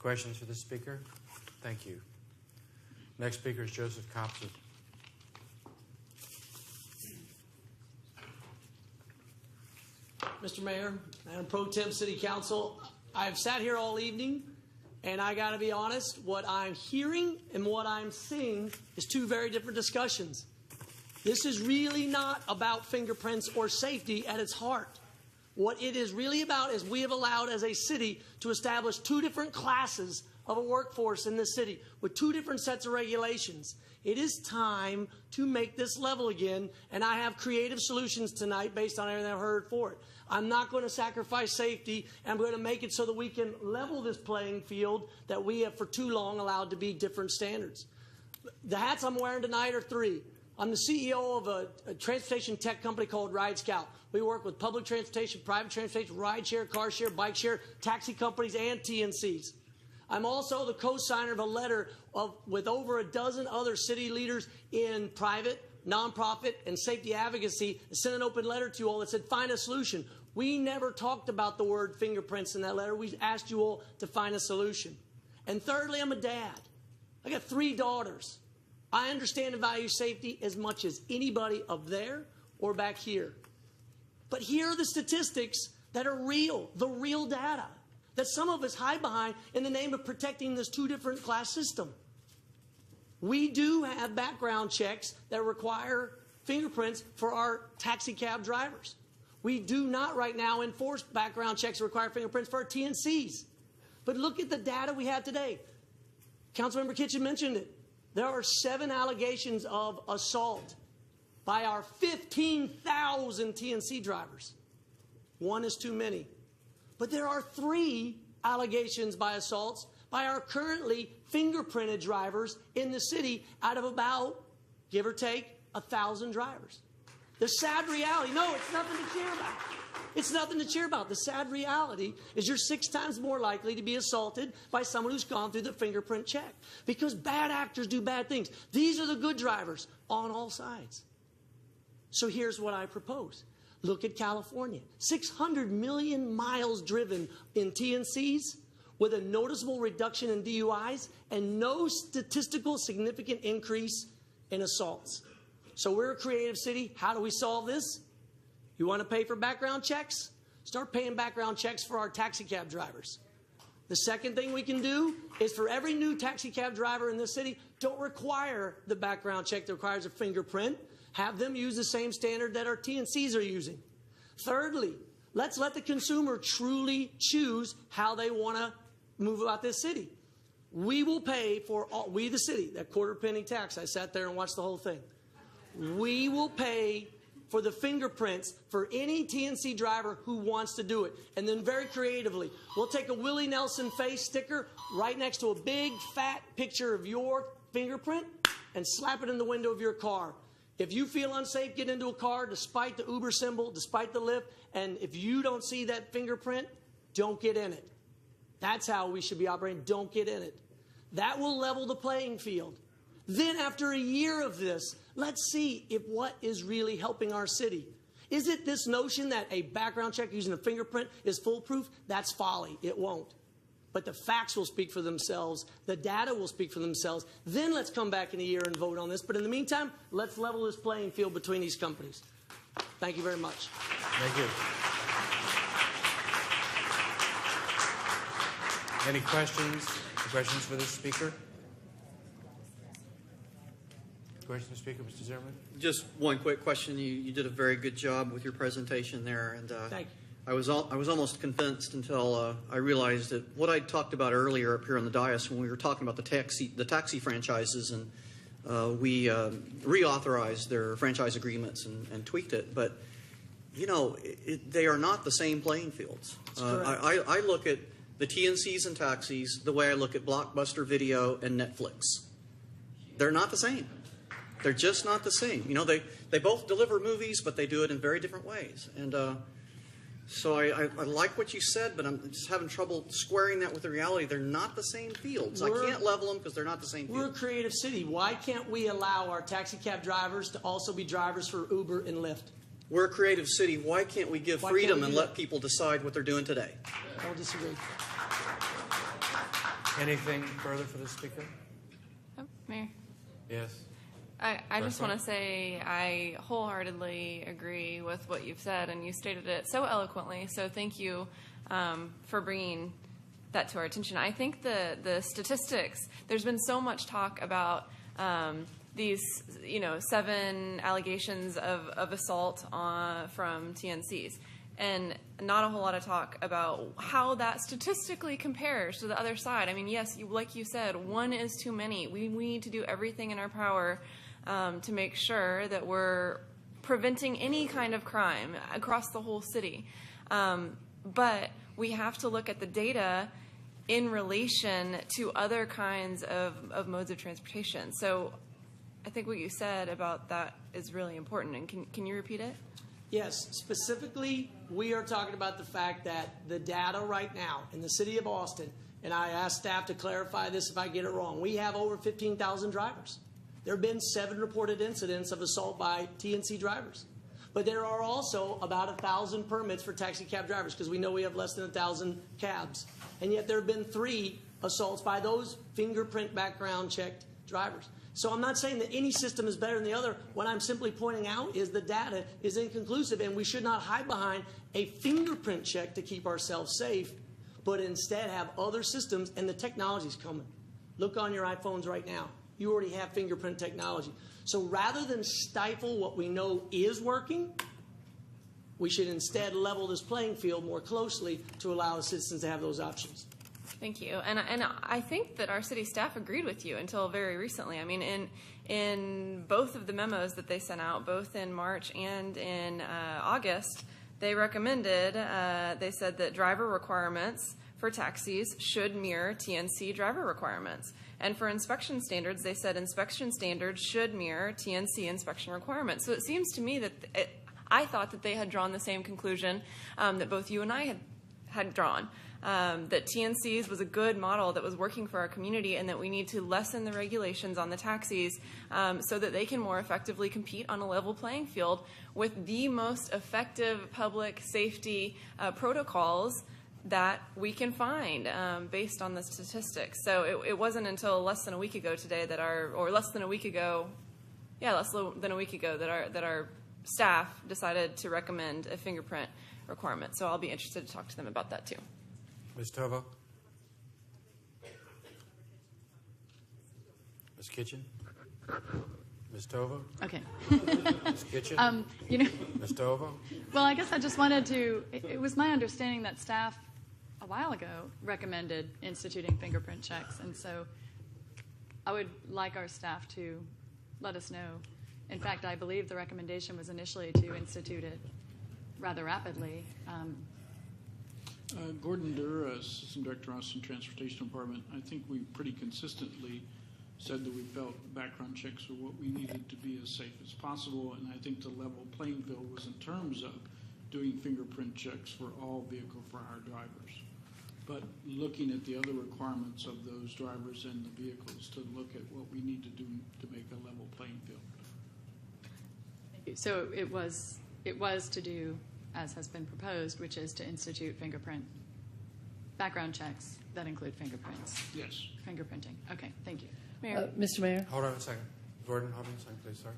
questions for the speaker? Thank you. Next speaker is Joseph Kopser. Mr. Mayor, Madam Pro Tem City Council, I've sat here all evening, and I got to be honest, what I'm hearing and what I'm seeing is two very different discussions. This is really not about fingerprints or safety at its heart. What it is really about is we have allowed as a city to establish two different classes of a workforce in this city with two different sets of regulations. It is time to make this level again, and I have creative solutions tonight based on everything I've heard for it. I'm not going to sacrifice safety, and I'm going to make it so that we can level this playing field that we have for too long allowed to be different standards. The hats I'm wearing tonight are three. I'm the CEO of a transportation tech company called Ride Scout. We work with public transportation, private transportation, ride share, car share, bike share, taxi companies, and TNCs. I'm also the co-signer of a letter with over a dozen other city leaders in private, nonprofit, and safety advocacy. I sent an open letter to you all that said, find a solution. We never talked about the word fingerprints in that letter. We asked you all to find a solution. And thirdly, I'm a dad. I got 3 daughters. I understand and value safety as much as anybody up there or back here. But here are the statistics that are real, the real data, that some of us hide behind in the name of protecting this two different class system. We do have background checks that require fingerprints for our taxi cab drivers. We do not right now enforce background checks that require fingerprints for our TNCs. But look at the data we have today. Councilmember Kitchen mentioned it. There are 7 allegations of assault by our 15,000 TNC drivers. 1 is too many. But there are 3 allegations by assaults by our currently fingerprinted drivers in the city out of about, give or take, 1,000 drivers. The sad reality, no, it's nothing to cheer about. It's nothing to cheer about. The sad reality is you're 6 times more likely to be assaulted by someone who's gone through the fingerprint check. Because bad actors do bad things. These are the good drivers on all sides. So here's what I propose. Look at California. 600 million miles driven in TNCs with a noticeable reduction in DUIs and no statistical significant increase in assaults. So we're a creative city. How do we solve this? You want to pay for background checks? Start paying background checks for our taxi cab drivers. The second thing we can do is for every new taxi cab driver in this city, don't require the background check that requires a fingerprint. Have them use the same standard that our TNCs are using. Thirdly, let's let the consumer truly choose how they want to move about this city. We will pay for all, we the city, that quarter-penny tax. I sat there and watched the whole thing. We will pay for the fingerprints for any TNC driver who wants to do it. And then very creatively, we'll take a Willie Nelson face sticker right next to a big fat picture of your fingerprint and slap it in the window of your car. If you feel unsafe, get into a car despite the Uber symbol, despite the Lyft, and if you don't see that fingerprint, don't get in it. That's how we should be operating. Don't get in it. That will level the playing field. Then after a year of this, let's see if what is really helping our city. Is it this notion that a background check using a fingerprint is foolproof? That's folly. It won't. But the facts will speak for themselves. The data will speak for themselves. Then let's come back in a year and vote on this. But in the meantime, let's level this playing field between these companies. Thank you very much. Thank you. Any questions? Questions for this speaker? Question, Speaker, Mr. Zimmerman? Just one quick question. You did a very good job with your presentation there, and Thank you. I was almost convinced until I realized that what I talked about earlier up here on the dais when we were talking about the taxi franchises, and we reauthorized their franchise agreements and tweaked it. But you know, they are not the same playing fields. I look at the TNCs and taxis the way I look at Blockbuster Video and Netflix. They're not the same. They're just not the same. You know, they both deliver movies, but they do it in very different ways. And so I like what you said, but I'm just having trouble squaring that with the reality. They're not the same fields. I can't level them because they're not the same fields. We're a creative city. Why can't we allow our taxi cab drivers to also be drivers for Uber and Lyft? We're a creative city. Why can't we give freedom and let people decide what they're doing today? I don't disagree. Anything further for the speaker? Oh, Mayor. Yes. I just want to say I wholeheartedly agree with what you've said, and you stated it so eloquently. So thank you for bringing that to our attention. I think the statistics. There's been so much talk about these, 7 allegations of assault from TNCs, and not a whole lot of talk about how that statistically compares to the other side. I mean, yes, like you said, 1 is too many. We need to do everything in our power to make sure that we're preventing any kind of crime across the whole city. But we have to look at the data in relation to other kinds of modes of transportation. So I think what you said about that is really important. And can you repeat it? Yes, specifically, we are talking about the fact that the data right now in the city of Austin, and I asked staff to clarify this if I get it wrong, we have over 15,000 drivers. There have been 7 reported incidents of assault by TNC drivers. But there are also about 1,000 permits for taxi cab drivers because we know we have less than 1,000 cabs. And yet there have been 3 assaults by those fingerprint background checked drivers. So I'm not saying that any system is better than the other. What I'm simply pointing out is the data is inconclusive, and we should not hide behind a fingerprint check to keep ourselves safe, but instead have other systems, and the technology's coming. Look on your iPhones right now. You already have fingerprint technology. So rather than stifle what we know is working, we should instead level this playing field more closely to allow the citizens to have those options. Thank you. And I think that our city staff agreed with you until very recently. I mean, in both of the memos that they sent out, both in March and in August, they recommended, they said that driver requirements for taxis should mirror TNC driver requirements. And for inspection standards, they said inspection standards should mirror TNC inspection requirements. So it seems to me that I thought that they had drawn the same conclusion that both you and I had drawn. That TNCs was a good model that was working for our community, and that we need to lessen the regulations on the taxis so that they can more effectively compete on a level playing field with the most effective public safety protocols that we can find based on the statistics. So it wasn't until less than a week ago today that less than a week ago that our staff decided to recommend a fingerprint requirement. So I'll be interested to talk to them about that too. Ms. Tovo? Ms. Kitchen? Ms. Tovo? Okay. Ms. Kitchen? Ms. Tovo? Well, I guess I just wanted to, it was my understanding that staff a while ago recommended instituting fingerprint checks, and so I would like our staff to let us know. In fact, I believe the recommendation was initially to institute it rather rapidly. Gordon Durr, Assistant Director, Austin Transportation Department. I think we pretty consistently said that we felt background checks were what we needed to be as safe as possible, and I think the level playing field was in terms of doing fingerprint checks for all vehicle for hire drivers. But looking at the other requirements of those drivers and the vehicles to look at what we need to do to make a level playing field. So it was to do as has been proposed, which is to institute fingerprint background checks that include fingerprints. Yes. Fingerprinting. Okay, thank you. Mayor. Mr. Mayor? Hold on a second. Gordon, hold on a second, please, sir.